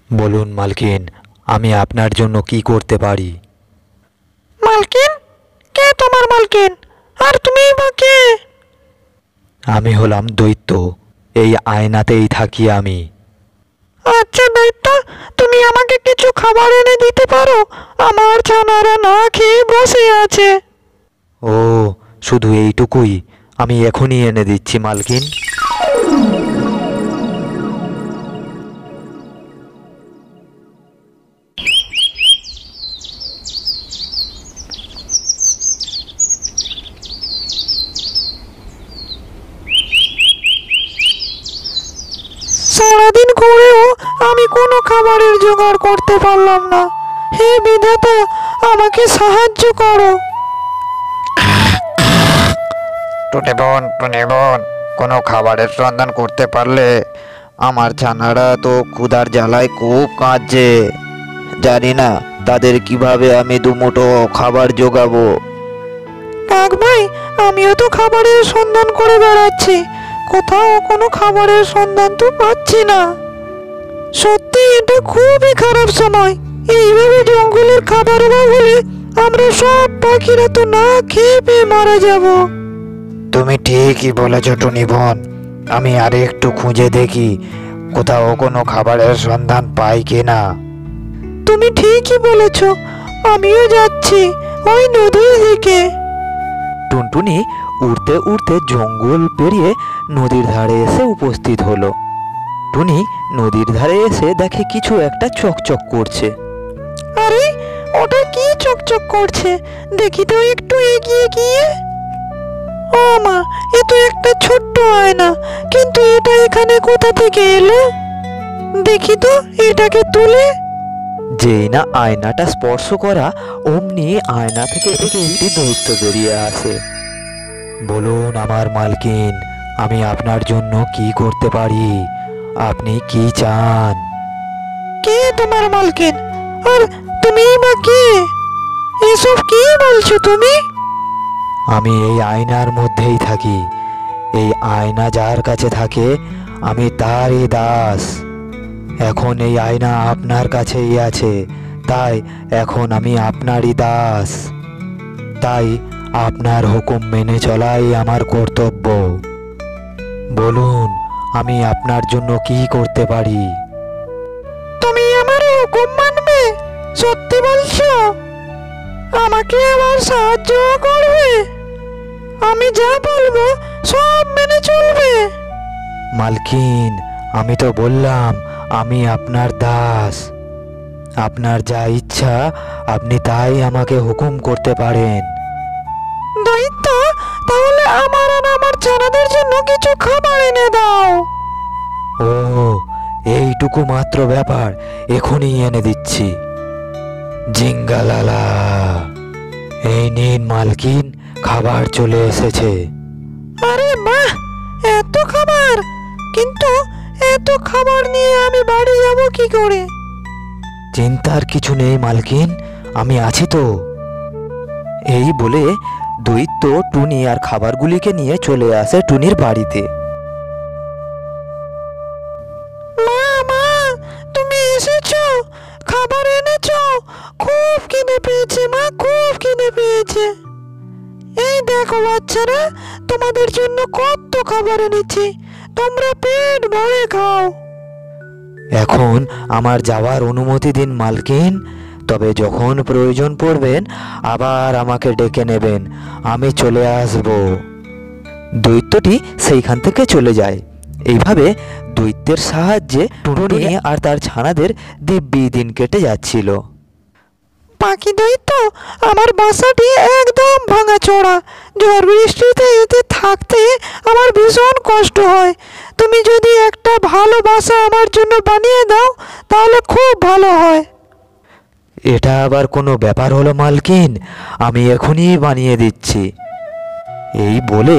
বলুন মালকিন, আমি আপনার জন্য কি করতে পারি? মালকিন? কে তোমার মালকিন? আর তুমি বা কে? আমি হলাম দৈত্য, এই আয়নাতেই থাকি আমি। আচ্ছা দৈত্য, তুমি আমাকে কিছু খাবার এনে দিতে পারো? আমার ছানারা না খেয়ে বসে আছে। ও, শুধু এইটুকুই? আমি এখনই এনে দিচ্ছি মালকিন। সারাদিন ঘুরেও আমি কোনো খাবারের জোগাড় করতে পারলাম না। হে বিধাতা, আমাকে সাহায্য করো। টুনি বোন, কোনো খাবারের সন্ধান করতে পারলে? আমার ছানারা তো ক্ষুধার জ্বালায় খুব কাঁদছে। জানি না তাদের কিভাবে আমি দুমুঠো খাবার জোগাবো। কাক ভাই, আমিও তো খাবারের সন্ধান করে বেড়াচ্ছি, কোথাও কোনো খাবারের সন্ধান তো পাচ্ছি না। সত্যি এটা খুবই খারাপ সময়। এইভাবে জঙ্গলের খাবার অভাব হলে আমরা সব পাখিরা তো না খেয়ে পেয়ে মারা যাব। তুমি ঠিকই বলেছ টুনি বোন, আমি আর একটু খুঁজে দেখি কোথাও কোনো খাবারের সন্ধান পাই কিনা। তুমি ঠিকই বলেছ, আমিও যাচ্ছি ওই নদীর দিকে। টুনটুনি উড়তে উড়তে জঙ্গল পেরিয়ে নদীর ধারে এসে উপস্থিত হলো। টুনি নদীর ধারে এসে দেখে কিছু একটা চকচক করছে। আরে, ওটা কি চকচক করছে? দেখি তো একটু এগিয়ে গিয়ে। ও মা, এ তো একটা ছোট্ট আয়না, কিন্তু এটা এখানে কোথা থেকে এলো? দেখি তো এটাকে তুলে। যেই না আয়নাটা স্পর্শ করা, অমনি আয়না থেকে একটি দৈত্য বেরিয়ে আসে। বলুন আমার মালকিন, আমি আপনার জন্য কি করতে পারি? আপনি কি চান? কে তোমার মালকিন? আর তুমি বা কে? এসব কি বলছো তুমি? আমি এই আয়নার মধ্যেই থাকি। এই আয়না যার কাছে থাকে আমি তারই দাস। এখন এই আয়না আপনার কাছেই আছে, তাই এখন আমি আপনারই দাস। তাই আপনার হুকুম মেনে চলাই আমার কর্তব্য। বলুন, আমি আপনার জন্য কি করতে পারি? তুমি আমার হুকুম মানবে? সত্যি বলছো? আমাকে আবার সাহায্য করবে? আমি যা বলবো সব মেনে চলবে? মালকিন, আমি তো বললাম আমি আপনার দাস। আপনার যা ইচ্ছা আপনি তাই আমাকে হুকুম করতে পারেন। দৈত্য, তাহলে আমার আর আমার ছানাদের জন্য কিছু খাবার এনে দাও। ও, এইটুকু মাত্র ব্যাপার, এখনই এনে দিচ্ছি। জিঙ্গালালা, এই নিন মালকিন, খাবার চলে এসেছে। আরে বাহ, এত খাবার! কিন্তু এত খাবার নিয়ে আমি বাড়ি যাব কি করে? চিন্তার কিছু নেই মালকিন, আমি আছি তো। এই বলে দৈত্য টুনি আর খাবারগুলিকে নিয়ে চলে আসে টুনির বাড়িতে। মা, মা, তুমি এসেছো? খাবার এনেছো? খুব খিদে পেয়েছে মা, খুব খিদে পেয়েছে। এই দেখো বাচ্চারা, তোমাদের জন্য কত খাবার এনেছি, তোমরা পেট ভরে খাও। এখন আমার যাওয়ার অনুমতি দিন মালকিন, তবে যখন প্রয়োজন পড়বেন আবার আমাকে ডেকে নেবেন, আমি চলে আসব। দৈত্যটি সেইখান থেকে চলে যায়। এইভাবে দৈত্যের সাহায্যে টুনটুনি আর তার ছানাদের দিব্যি দিন কেটে যাচ্ছিল। পাখি দৈত্য, আমার বাসাটি একদম ভাঙাচোরা। ঝড় বৃষ্টিতে এতে থাকতে আমার ভীষণ কষ্ট হয়। তুমি যদি একটা ভালো বাসা আমার জন্য বানিয়ে দাও তাহলে খুব ভালো হয়। এটা আবার কোনো ব্যাপার হলো মালকিন? আমি এখনই বানিয়ে দিচ্ছি। এই বলে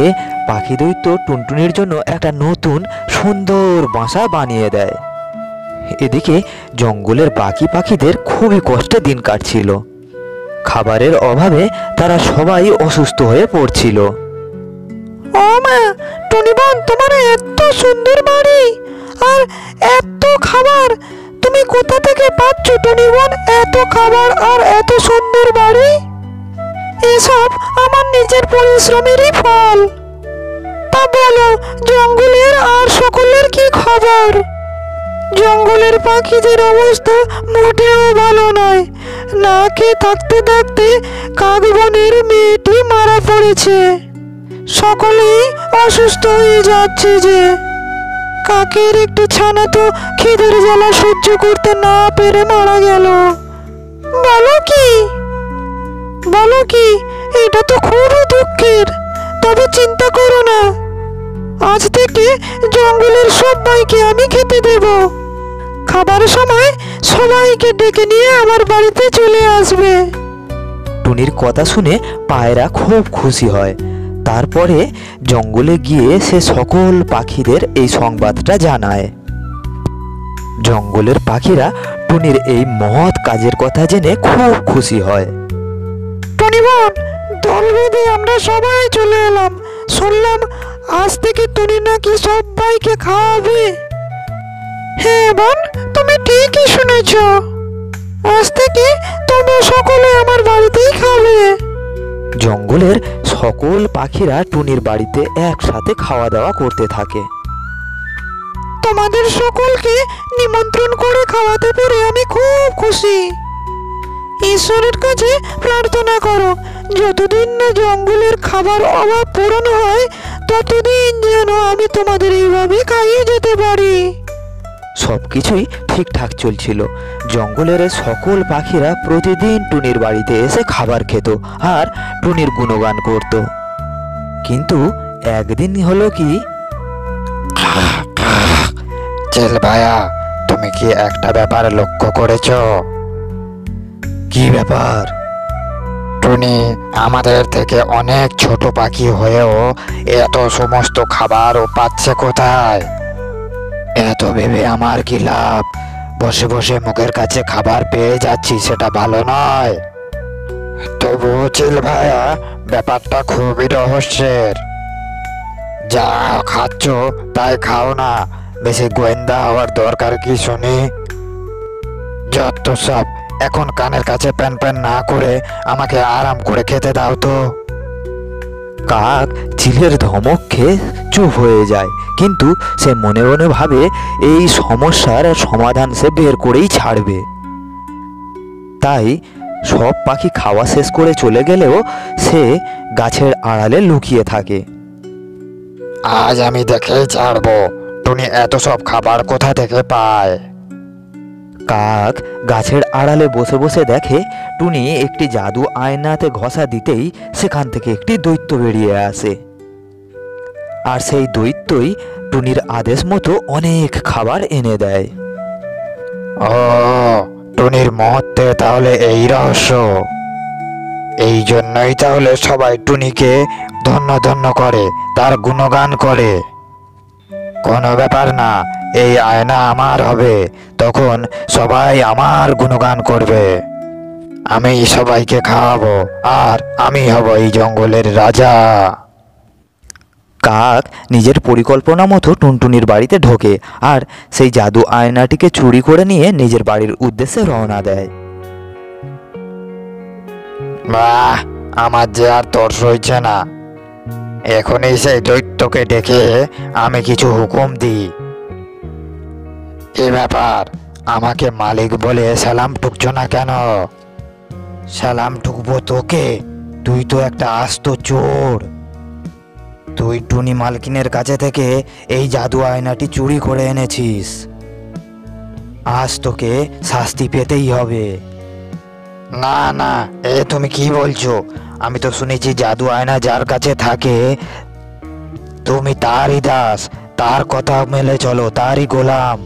পাখি দৈত্য টুনটুনির জন্য একটা নতুন সুন্দর বাসা বানিয়ে দেয়। এদিকে জঙ্গলের বাকি পাখিদের খুবই কষ্টে দিন কাটছিল। খাবারের অভাবে তারা সবাই অসুস্থ হয়ে পড়ছিল। ও মা, টুনি বোন, তোমার এত সুন্দর বাড়ি আর এত খাবার, তুমি কোথা থেকে পাচ্ছ টুনি বোন এত খাবার আর এত সুন্দর বাড়ি? এসব আমার নিজের পরিশ্রমেরই ফল। তা বলো, জঙ্গলের আর সকলের কি খবর? জঙ্গলের পাখিদের অবস্থা মোটেও ভালো নয়। না খেয়ে থাকতে থাকতে কাকবনের মেয়েটি মারা পড়েছে। সকলেই অসুস্থ হয়ে যাচ্ছে। যে কাকের একটি ছানা তো খিদের জ্বালা সহ্য করতে না পেরে মারা গেল। বলো কি, বলো কি, এটা তো খুবই দুঃখের। তবে চিন্তা করো না, আজ থেকে জঙ্গলের সবাইকে আমি খেতে দেব। খাবার সময় সবাইকে ডেকে নিয়ে আমার বাড়িতে চলে আসবে। টুনির কথা শুনে পায়রা খুব খুশি হয়। তারপরে জঙ্গলে গিয়ে সে সকল পাখিদের এই সংবাদটা জানায়। জঙ্গলের পাখিরা টুনির এই মহৎ কাজের কথা জেনে খুব খুশি হয়। টুনি বোন, দল বেঁধে আমরা সবাই চলে এলাম। শুনলাম আজ থেকে টুনি নাকি সবাইকে খাওয়াবে। হ্যাঁ বোন, তুমি ঠিকই শুনেছ। আজ থেকে তোমরা সকলে আমার বাড়িতেই খাবে। জঙ্গলের সকল পাখিরা টুনির বাড়িতে একসাথে খাওয়া দাওয়া করতে থাকে। তোমাদের সকলকে নিমন্ত্রণ করে খাওয়াতে পেরে আমি খুব খুশি। ঈশ্বরের কাছে প্রার্থনা করো, যতদিন না জঙ্গলের খাবার অভাব পূরণ হয় ততদিন যেন আমি তোমাদের এইভাবে খাইয়ে যেতে পারি। সবকিছুই ঠিকঠাক চলছিল। জঙ্গলের সকল পাখিরা প্রতিদিন টুনির বাড়িতে এসে খাবার খেত আর টুনির গুণগান করত। কিন্তু একদিন হলো কি, চিল ভাইয়া, তুমি কি একটা ব্যাপার লক্ষ্য করেছো? কি ব্যাপার? টুনি আমাদের থেকে অনেক ছোট পাখি হয়েও এত সমস্ত খাবারও পাচ্ছে কোথায়? এত ভেবে আমার কি লাভ? বসে বসে মুখের কাছে খাবার পেয়ে যাচ্ছি, সেটা ভালো নয়। তবুও চিল ভাইয়া, ব্যাপারটা খুবই রহস্যের। যা খাচ্ছ তাই খাও না, বেশি গোয়েন্দা হওয়ার দরকার কি শুনি? যত সব, এখন কানের কাছে প্যান প্যান না করে আমাকে আরাম করে খেতে দাও তো। কাক চিলের ধমক খেয়ে চুপ হয়ে যায়, কিন্তু সে মনে মনে ভাবে এই সমস্যার সমাধান সে বের করেই ছাড়বে। তাই সব পাখি খাওয়া শেষ করে চলে গেলেও সে গাছের আড়ালে লুকিয়ে থাকে। আজ আমি দেখেই ছাড়বো টুনি এত সব খাবার কোথা থেকে পায়। কাক গাছের আড়ালে বসে বসে দেখে টুনি একটি জাদু আয়নাতে ঘষা দিতেই সেখান থেকে একটি দৈত্য বেরিয়ে আসে। আর সেই দৈত্যই টুনির আদেশ মতো অনেক খাবার এনে দেয়। ও, টুনির মহত্বে তাহলে এই রহস্য। এই জন্যই তাহলে সবাই টুনিকে ধন্য ধন্য করে, তার গুণগান করে। কোনো ব্যাপার না, এই আয়না আমার হবে, তখন সবাই আমার গুণগান করবে। আমি সবাইকে খাওয়াবো আর আমি হব এই জঙ্গলের রাজা। কাক নিজের পরিকল্পনা মতো টুনটুনির বাড়িতে ঢোকে আর সেই জাদু আয়নাটিকে চুরি করে নিয়ে নিজের বাড়ির উদ্দেশ্যে রওনা দেয়। বাহ, আমার যে আর তর সইছে না। এখনই সেই দৈত্যকে ডেকে আমি কিছু হুকুম দিই। কি ব্যাপার, আমাকে মালিক বলে সালাম টুকছো না কেন? সালাম টুকবো তোকে? তুই তো একটা আস্ত চোর। তুই টুনি মালকিনের কাছে থেকে এই জাদু আয়নাটি চুরি করে এনেছিস। আজ তোকে শাস্তি পেতেই হবে। না না, এ তুমি কি বলছো? আমি তো শুনেছি জাদু আয়না যার কাছে থাকে তুমি তারই দাস, তার কথা মেলে চলো, তারই গোলাম।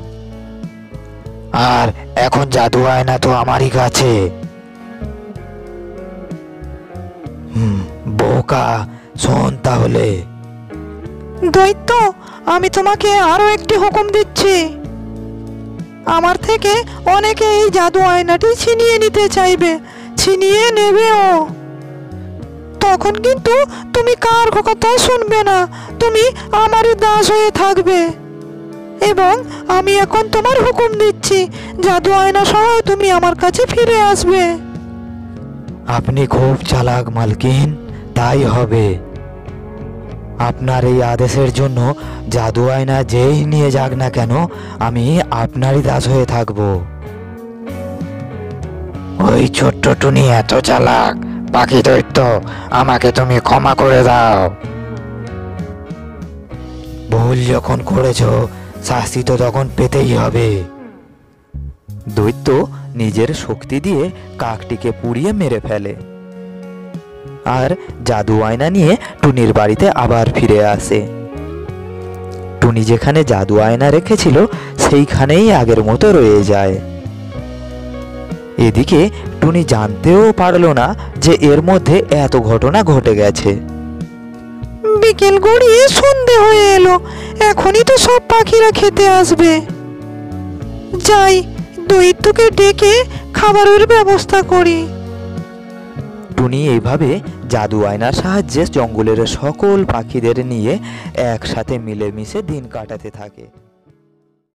আর এখন জাদু আয়না তো আমারই কাছে। বোকা, শোন তাহলে। দৈত্য, আমি তোমাকে আরো একটি হুকুম দিচ্ছি। আমার থেকে অনেকে এই জাদু আয়নাটি ছিনিয়ে নিতে চাইবে, ছিনিয়ে নেবেও। তখন কিন্তু তুমি কার কথা শুনবে না, তুমি আমারই দাস হয়ে থাকবে। এবং আমি এখন তোমার হুকুম দিচ্ছি, জাদু আয়না সহ তুমি আমার কাছে ফিরে আসবে। আপনি খুব চালাক মালকিন, তাই হবে। আপনার এই আদেশের জন্য জাদু আয়না যেই নিয়ে যাক না কেন, আমি আপনারই দাস হয়ে থাকব। ওই ছোট্ট টুনি এত চালাক, পাখি দৈত্য, আমাকে তুমি ক্ষমা করে দাও। ভুল যখন করেছো, শাস্তি তো তখন পেতেই হবে। দৈত্য নিজের শক্তি দিয়ে কাকটিকে পুড়িয়ে মেরে ফেলে আর জাদু আয়না নিয়ে টুনির বাড়িতে আবার ফিরে আসে। টুনি যেখানে জাদু আয়না রেখেছিল সেইখানেই আগের মতো রয়ে যায়। এদিকে টুনি জানতেও পারলো না যে এর মধ্যে এত ঘটনা ঘটে গেছে। বিকেল গড়িয়ে সন্ধে হয়ে এলো, এখনই তো সব পাখিরা খেতে আসবে। যাই, দৈত্যকে ডেকে খাবারের ব্যবস্থা করি। টুনি এইভাবে জাদু আয়নার সাহায্যে জঙ্গলের সকল পাখিদের নিয়ে একসাথে মিলেমিশে দিন কাটাতে থাকে।